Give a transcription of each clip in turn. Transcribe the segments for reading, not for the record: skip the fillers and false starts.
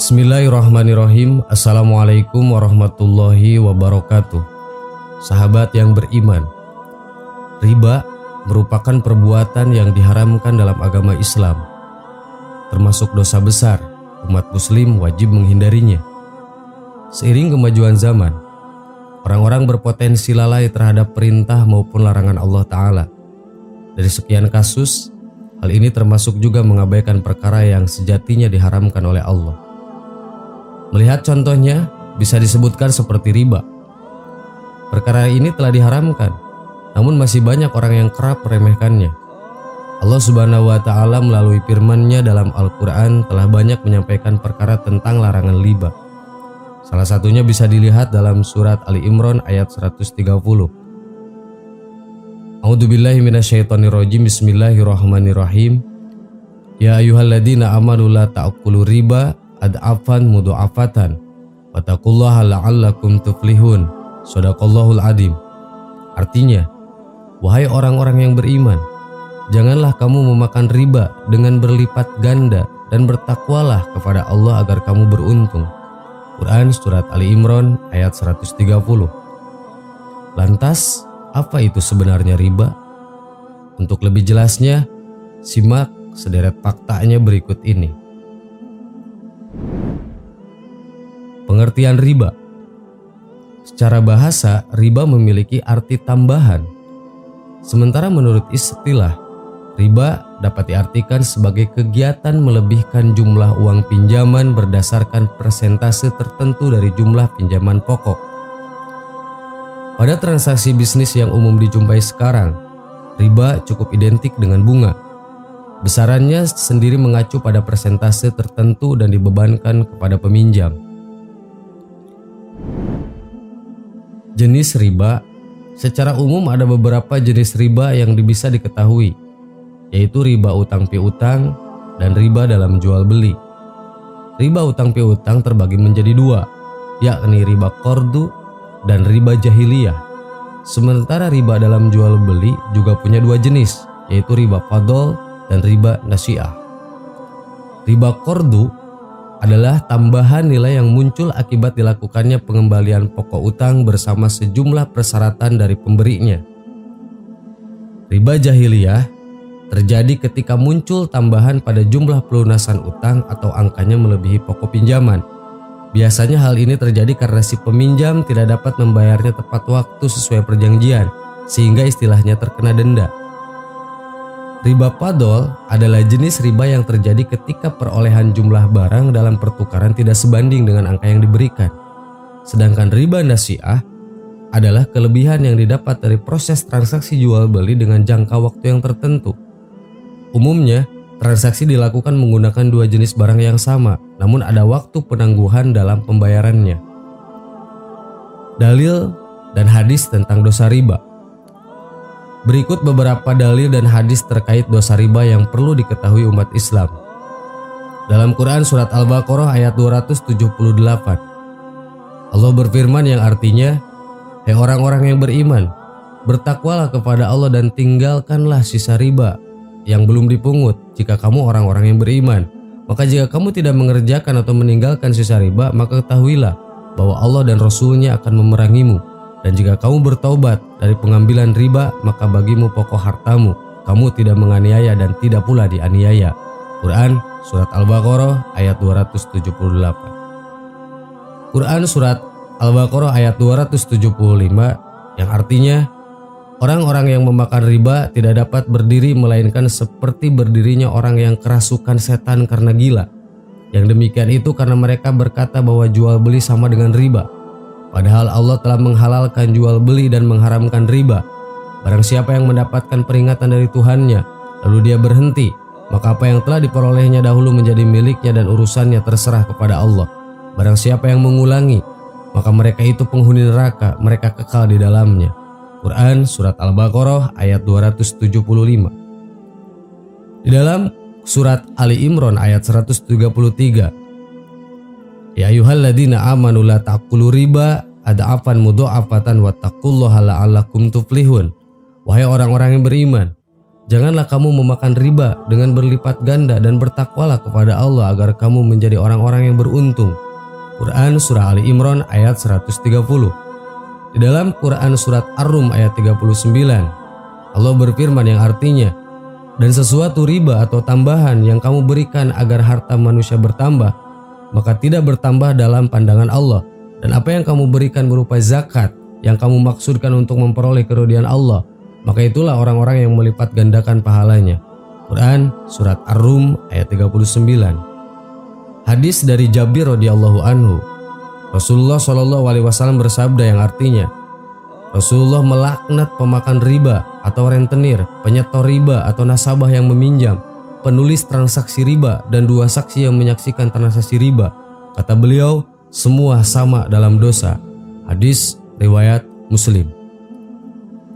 Bismillahirrahmanirrahim. Assalamualaikum warahmatullahi wabarakatuh. Sahabat yang beriman, riba merupakan perbuatan yang diharamkan dalam agama Islam. Termasuk dosa besar, umat muslim wajib menghindarinya. Seiring kemajuan zaman, orang-orang berpotensi lalai terhadap perintah maupun larangan Allah Ta'ala. Dari sekian kasus, hal ini termasuk juga mengabaikan perkara yang sejatinya diharamkan oleh Allah. Melihat contohnya, bisa disebutkan seperti riba. Perkara ini telah diharamkan, namun masih banyak orang yang kerap meremehkannya. Allah Subhanahu wa Ta'ala melalui firman-Nya dalam Al-Quran telah banyak menyampaikan perkara tentang larangan riba. Salah satunya bisa dilihat dalam surat Ali Imran ayat 130. A'udzubillahi minasyaitonirrajim. Bismillahirrahmanirrahim. Ya ayyuhalladzina amanu la ta'kulu riba ad'afan mudha'afatan wattaqullaha la'allakum tuflihun. Shadaqallahul adzim. Artinya, wahai orang-orang yang beriman, janganlah kamu memakan riba dengan berlipat ganda dan bertakwalah kepada Allah agar kamu beruntung. Quran surat Ali Imran ayat 130. Lantas, apa itu sebenarnya riba? Untuk lebih jelasnya, simak sederet faktanya berikut ini. Pengertian riba. Secara bahasa, riba memiliki arti tambahan. Sementara menurut istilah, riba dapat diartikan sebagai kegiatan melebihkan jumlah uang pinjaman berdasarkan persentase tertentu dari jumlah pinjaman pokok. Pada transaksi bisnis yang umum dijumpai sekarang, riba cukup identik dengan bunga. Besarannya sendiri mengacu pada persentase tertentu dan dibebankan kepada peminjam. Jenis riba. Secara umum ada beberapa jenis riba yang bisa diketahui, yaitu riba utang piutang dan riba dalam jual beli. Riba utang piutang terbagi menjadi dua, yakni riba qardu dan riba jahiliyah. Sementara riba dalam jual beli juga punya dua jenis, yaitu riba fadl dan riba nasi'ah. Riba qardu adalah tambahan nilai yang muncul akibat dilakukannya pengembalian pokok utang bersama sejumlah persyaratan dari pemberinya. Riba jahiliyah terjadi ketika muncul tambahan pada jumlah pelunasan utang atau angkanya melebihi pokok pinjaman. Biasanya hal ini terjadi karena si peminjam tidak dapat membayarnya tepat waktu sesuai perjanjian, sehingga istilahnya terkena denda. Riba fadl adalah jenis riba yang terjadi ketika perolehan jumlah barang dalam pertukaran tidak sebanding dengan angka yang diberikan. Sedangkan riba nasi'ah adalah kelebihan yang didapat dari proses transaksi jual beli dengan jangka waktu yang tertentu. Umumnya, transaksi dilakukan menggunakan dua jenis barang yang sama, namun ada waktu penangguhan dalam pembayarannya. Dalil dan hadis tentang dosa riba. Berikut beberapa dalil dan hadis terkait dosa riba yang perlu diketahui umat Islam. Dalam Quran surat Al-Baqarah ayat 278, Allah berfirman yang artinya, "Hai orang-orang yang beriman, bertakwalah kepada Allah dan tinggalkanlah sisa riba yang belum dipungut jika kamu orang-orang yang beriman. Maka jika kamu tidak mengerjakan atau meninggalkan sisa riba, maka ketahuilah bahwa Allah dan Rasul-Nya akan memerangimu. Dan jika kamu bertaubat dari pengambilan riba, maka bagimu pokok hartamu. Kamu tidak menganiaya dan tidak pula dianiaya." Quran surat Al-Baqarah ayat 278. Quran surat Al-Baqarah ayat 275 yang artinya, orang-orang yang memakan riba tidak dapat berdiri melainkan seperti berdirinya orang yang kerasukan setan karena gila. Yang demikian itu karena mereka berkata bahwa jual beli sama dengan riba. Padahal Allah telah menghalalkan jual beli dan mengharamkan riba. Barang siapa yang mendapatkan peringatan dari Tuhannya, lalu dia berhenti, maka apa yang telah diperolehnya dahulu menjadi miliknya dan urusannya terserah kepada Allah. Barang siapa yang mengulangi, maka mereka itu penghuni neraka, mereka kekal di dalamnya. Quran surat Al-Baqarah ayat 275. Di dalam surat Ali Imran ayat 133, Ya ayyuhalladzina amanu la ta'kulu riba ad'afan mudha'afatan wattaqullaha la'allakum tuflihun. Wahai orang-orang yang beriman, Janganlah kamu memakan riba dengan berlipat ganda dan bertakwalah kepada Allah agar kamu menjadi orang-orang yang beruntung. Quran Surah Ali Imran ayat 130. Di dalam Quran Surat Ar-Rum ayat 39, Allah berfirman yang artinya, dan sesuatu riba atau tambahan yang kamu berikan agar harta manusia bertambah, maka tidak bertambah dalam pandangan Allah. Dan apa yang kamu berikan berupa zakat yang kamu maksudkan untuk memperoleh keridhaan Allah, maka itulah orang-orang yang melipat gandakan pahalanya. Quran Surat Ar-Rum ayat 39. Hadis dari Jabir radhiyallahu anhu, Rasulullah Shallallahu alaihi wasallam bersabda yang artinya, Rasulullah melaknat pemakan riba atau rentenir, penyetor riba atau nasabah yang meminjam, penulis transaksi riba, dan dua saksi yang menyaksikan transaksi riba. Kata beliau, semua sama dalam dosa. Hadis riwayat Muslim.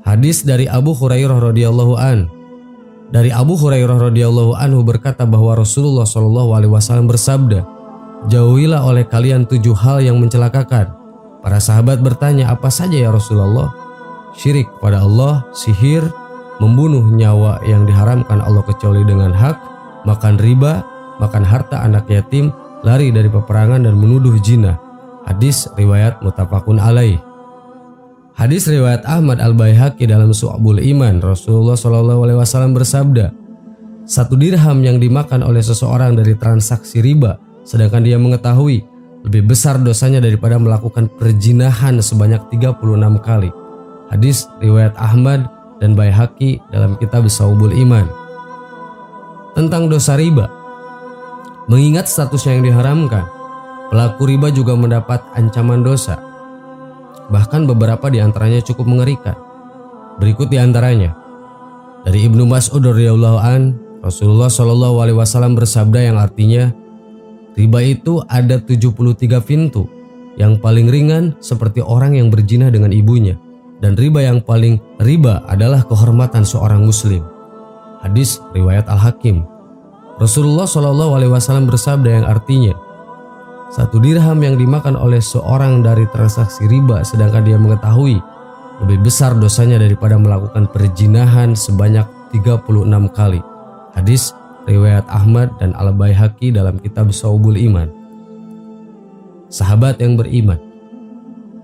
Hadis dari Abu Hurairah radhiyallahu an. Dari Abu Hurairah radhiyallahu anhu berkata bahwa Rasulullah Shallallahu alaihi wasallam bersabda, jauhilah oleh kalian 7 hal yang mencelakakan. Para sahabat bertanya, apa saja ya Rasulullah? Syirik kepada Allah, sihir, membunuh nyawa yang diharamkan Allah kecuali dengan hak, makan riba, makan harta anak yatim, lari dari peperangan, dan menuduh zina. Hadis riwayat muttafaqun alaih. Hadis riwayat Ahmad Al-Baihaqi dalam Syu'abul Iman, Rasulullah Shallallahu alaihi wasallam bersabda, 1 dirham yang dimakan oleh seseorang dari transaksi riba, sedangkan dia mengetahui, lebih besar dosanya daripada melakukan perzinahan sebanyak 36 kali. Hadis riwayat Ahmad dan Baihaqi dalam kitab Syu'abul Iman. Tentang dosa riba, mengingat statusnya yang diharamkan, pelaku riba juga mendapat ancaman dosa. Bahkan beberapa di antaranya cukup mengerikan. Berikut di antaranya. Dari Ibnu Mas'ud radhiyallahu an, Rasulullah Shallallahu alaihi wasallam bersabda yang artinya, riba itu ada 73 pintu. Yang paling ringan seperti orang yang berzina dengan ibunya, dan riba yang paling riba adalah kehormatan seorang muslim. Hadis riwayat Al-Hakim. Rasulullah Shallallahu alaihi wasallam bersabda yang artinya, 1 dirham yang dimakan oleh seorang dari transaksi riba sedangkan dia mengetahui, lebih besar dosanya daripada melakukan perzinahan sebanyak 36 kali. Hadis riwayat Ahmad dan Al-Baihaqi dalam kitab Syu'abul Iman. Sahabat yang beriman,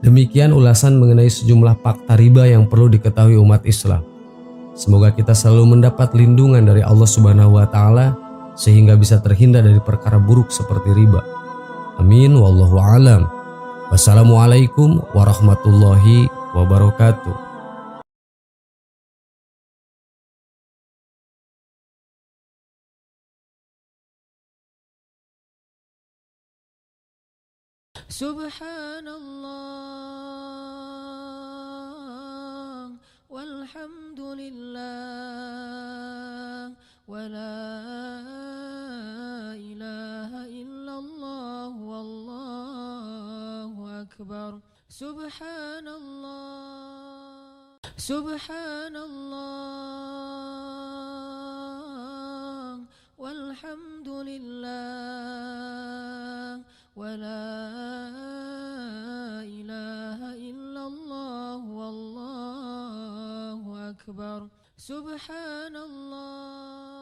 demikian ulasan mengenai sejumlah fakta riba yang perlu diketahui umat Islam. Semoga kita selalu mendapat lindungan dari Allah Subhanahu wa taala sehingga bisa terhindar dari perkara buruk seperti riba. Amin wallahu alam. Wassalamualaikum warahmatullahi wabarakatuh. Subhanallah walhamdulillah wala ilaha illallah wallahu akbar. Subhanallah, subhanallah walhamdulillah wala ilaha illallah wallahu akbar. Subhanallah.